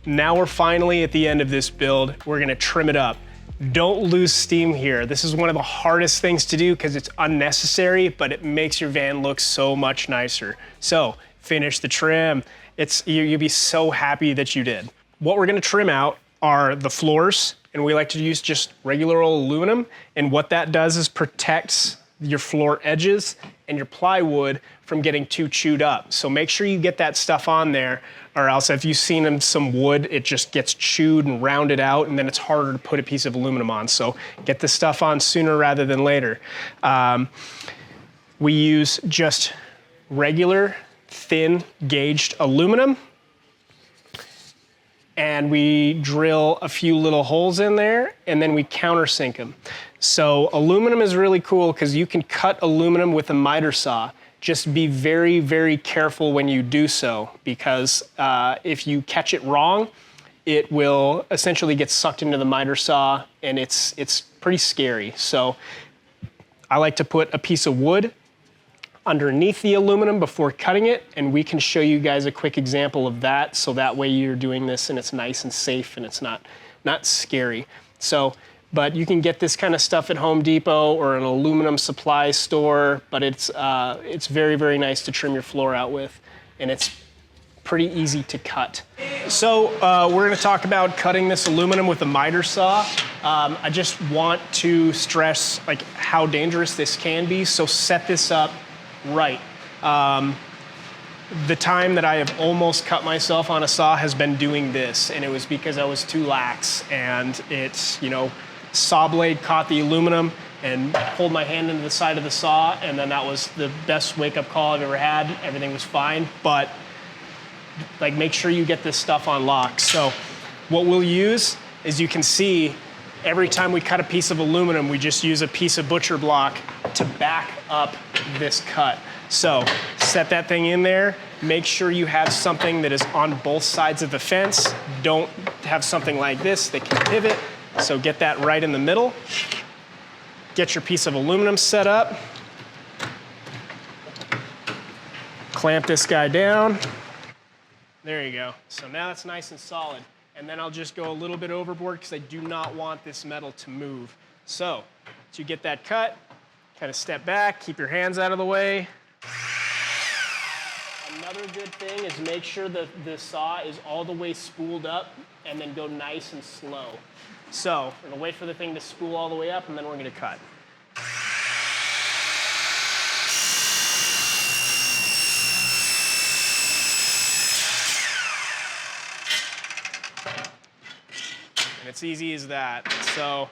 Now we're finally at the end of this build. We're gonna trim it up. Don't lose steam here. This is one of the hardest things to do because it's unnecessary, but it makes your van look so much nicer. So finish the trim. You'll be so happy that you did. What we're gonna trim out are the floors, and we like to use just regular old aluminum, and what that does is protects your floor edges and your plywood from getting too chewed up. So make sure you get that stuff on there, or else if you've seen in some wood, it just gets chewed and rounded out, and then it's harder to put a piece of aluminum on. So get this stuff on sooner rather than later. We use just regular, thin gauged aluminum, and we drill a few little holes in there, and then we countersink them. So aluminum is really cool because you can cut aluminum with a miter saw. Just be very, very careful when you do so, because if you catch it wrong, it will essentially get sucked into the miter saw, and it's pretty scary. So I like to put a piece of wood underneath the aluminum before cutting it, and we can show you guys a quick example of that, so that way you're doing this and it's nice and safe and it's not scary. So, but you can get this kind of stuff at Home Depot or an aluminum supply store, but it's very, very nice to trim your floor out with, and it's pretty easy to cut. So we're gonna talk about cutting this aluminum with a miter saw. I just want to stress like how dangerous this can be, so set this up right. The time that I have almost cut myself on a saw has been doing this, and it was because I was too lax, and it's, saw blade caught the aluminum and pulled my hand into the side of the saw, and then that was the best wake-up call I've ever had. Everything was fine, but like make sure you get this stuff on lock. So what we'll use is, you can see every time we cut a piece of aluminum, we just use a piece of butcher block to back up this cut. So set that thing in there. Make sure you have something that is on both sides of the fence. Don't have something like this that can pivot. So get that right in the middle. Get your piece of aluminum set up. Clamp this guy down. There you go. So now it's nice and solid. And then I'll just go a little bit overboard because I do not want this metal to move. So you get that cut, kind of step back, keep your hands out of the way. Another good thing is make sure that the saw is all the way spooled up, and then go nice and slow. So we're gonna wait for the thing to spool all the way up, and then we're gonna cut. And it's easy as that. So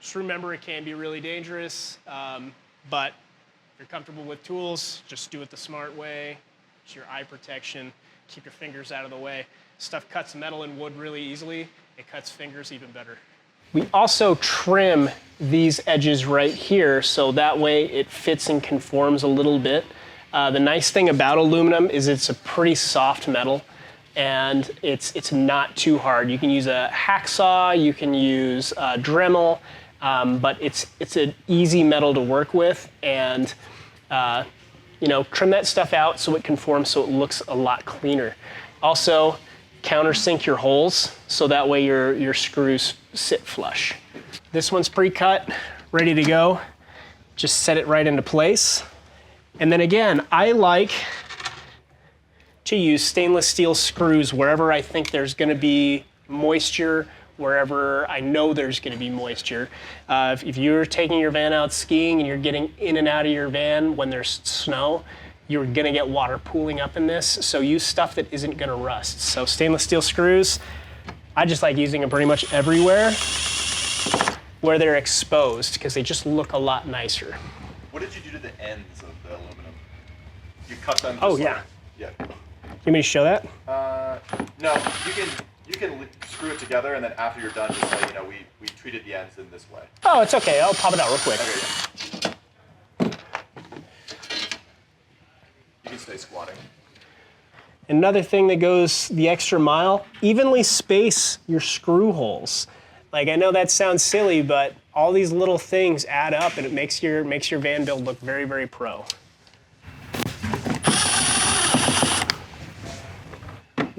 just remember, it can be really dangerous, but if you're comfortable with tools, just do it the smart way. It's your eye protection. Keep your fingers out of the way. Stuff cuts metal and wood really easily. It cuts fingers even better. We also trim these edges right here, so that way it fits and conforms a little bit. The nice thing about aluminum is it's a pretty soft metal, and it's not too hard. You can use a hacksaw, you can use a Dremel, but it's an easy metal to work with, and trim that stuff out so it conforms, so it looks a lot cleaner. Also, countersink your holes so that way your screws sit flush. This one's pre-cut, ready to go. Just set it right into place. And then again, I like to use stainless steel screws wherever I think there's gonna be moisture, wherever I know there's gonna be moisture. If you're taking your van out skiing and you're getting in and out of your van when there's snow, you're gonna get water pooling up in this, so use stuff that isn't gonna rust. So stainless steel screws, I just like using them pretty much everywhere where they're exposed, because they just look a lot nicer. What did you do to the ends of the aluminum? You cut them just yeah. Yeah. You want me to show that? No, you can screw it together, and then after you're done, just say, we treated the ends in this way. Oh, it's okay. I'll pop it out real quick. Okay, yeah. You can stay squatting. Another thing that goes the extra mile, evenly space your screw holes. Like, I know that sounds silly, but all these little things add up, and it makes your van build look very, very pro.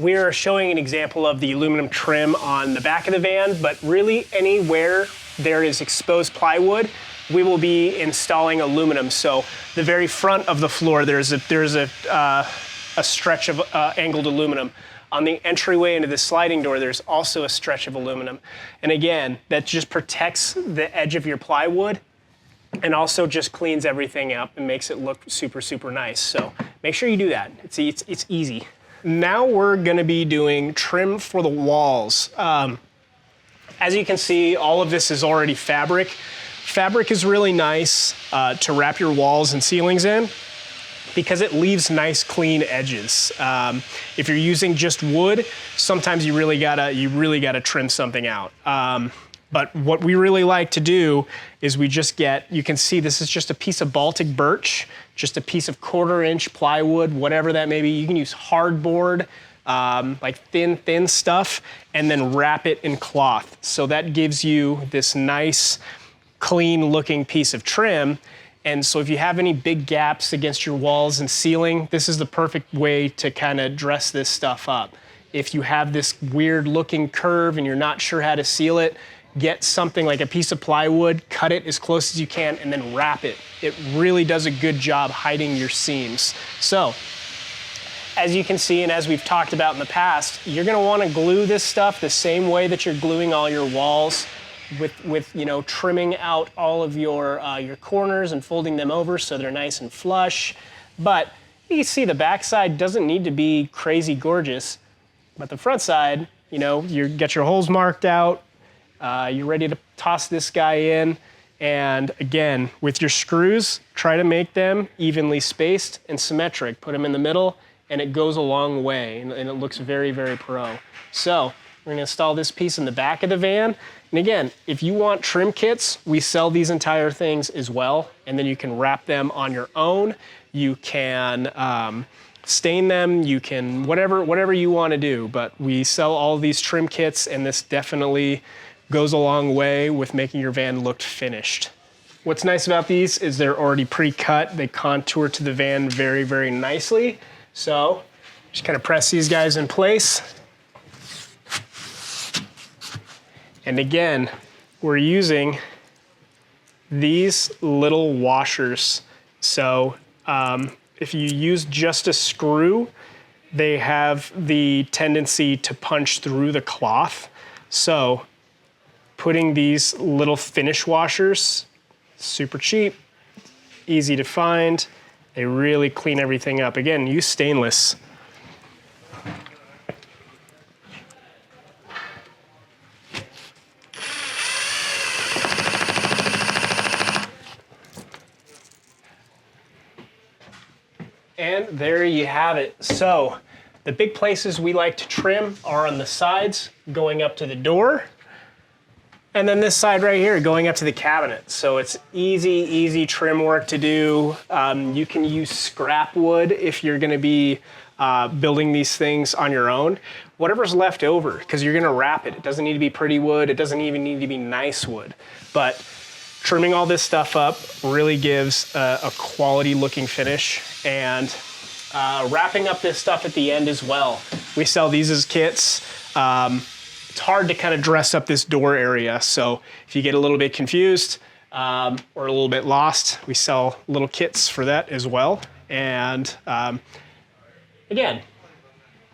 we are showing an example of the aluminum trim on the back of the van, but really anywhere there is exposed plywood, we will be installing aluminum. So the very front of the floor, there's a stretch of angled aluminum. On the entryway into the sliding door, there's also a stretch of aluminum. And again, that just protects the edge of your plywood and also just cleans everything up and makes it look super, super nice. So make sure you do that. It's easy. Now we're gonna be doing trim for the walls. As you can see, all of this is already fabric. Fabric is really nice to wrap your walls and ceilings in because it leaves nice, clean edges. If you're using just wood, sometimes you really gotta trim something out. But what we really like to do is we just get, you can see this is just a piece of Baltic birch, just a piece of 1/4-inch plywood, whatever that may be. You can use hardboard, like thin stuff, and then wrap it in cloth. So that gives you this nice, clean looking piece of trim. And so if you have any big gaps against your walls and ceiling, this is the perfect way to kind of dress this stuff up. If you have this weird looking curve and you're not sure how to seal it, get something like a piece of plywood, cut it as close as you can, and then wrap it. It really does a good job hiding your seams. So, as you can see, and as we've talked about in the past, you're gonna wanna glue this stuff the same way that you're gluing all your walls with you know, trimming out all of your corners and folding them over so they're nice and flush. But you can see the back side doesn't need to be crazy gorgeous, but the front side, you know, you get your holes marked out, you're ready to toss this guy in. And again, with your screws, try to make them evenly spaced and symmetric. Put them in the middle and it goes a long way and it looks very, very pro. So we're gonna install this piece in the back of the van. And again, if you want trim kits, we sell these entire things as well. And then you can wrap them on your own. You can stain them, you can, whatever you wanna do. But we sell all of these trim kits and this definitely goes a long way with making your van look finished. What's nice about these is they're already pre-cut. They contour to the van very, very nicely. So just kind of press these guys in place. And again, we're using these little washers. So if you use just a screw, they have the tendency to punch through the cloth. So putting these little finish washers, super cheap, easy to find. They really clean everything up. Again, use stainless. And there you have it. So the big places we like to trim are on the sides going up to the door. And then this side right here going up to the cabinet. So it's easy trim work to do. You can use scrap wood if you're gonna be building these things on your own. Whatever's left over, because you're gonna wrap it. It doesn't need to be pretty wood. It doesn't even need to be nice wood. But trimming all this stuff up really gives a quality looking finish. And wrapping up this stuff at the end as well. We sell these as kits. It's hard to kind of dress up this door area. So if you get a little bit confused or a little bit lost, we sell little kits for that as well. And again,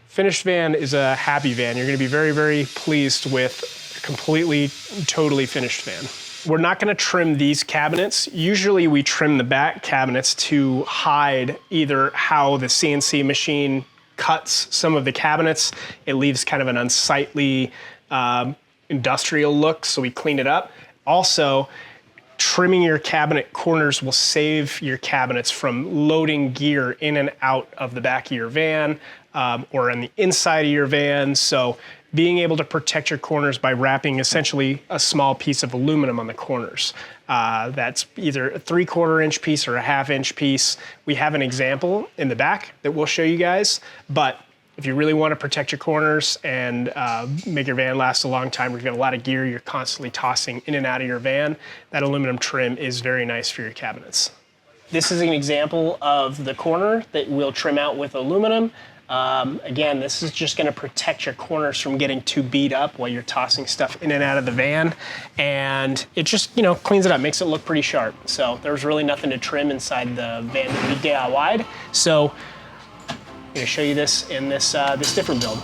finished van is a happy van. You're gonna be very, very pleased with a completely, totally finished van. We're not gonna trim these cabinets. Usually we trim the back cabinets to hide either how the CNC machine cuts some of the cabinets. It leaves kind of an unsightly industrial look, so we clean it up. Also, trimming your cabinet corners will save your cabinets from loading gear in and out of the back of your van or on the inside of your van. So being able to protect your corners by wrapping essentially a small piece of aluminum on the corners. That's either a 3/4 inch piece or a 1/2 inch piece. We have an example in the back that we'll show you guys, but if you really want to protect your corners and make your van last a long time, you've got a lot of gear you're constantly tossing in and out of your van, that aluminum trim is very nice for your cabinets. This is an example of the corner that we'll trim out with aluminum. Again, this is just going to protect your corners from getting too beat up while you're tossing stuff in and out of the van. And it just, cleans it up, makes it look pretty sharp. So there's really nothing to trim inside the van that we DIY'd. So I'm going to show you this in this different build.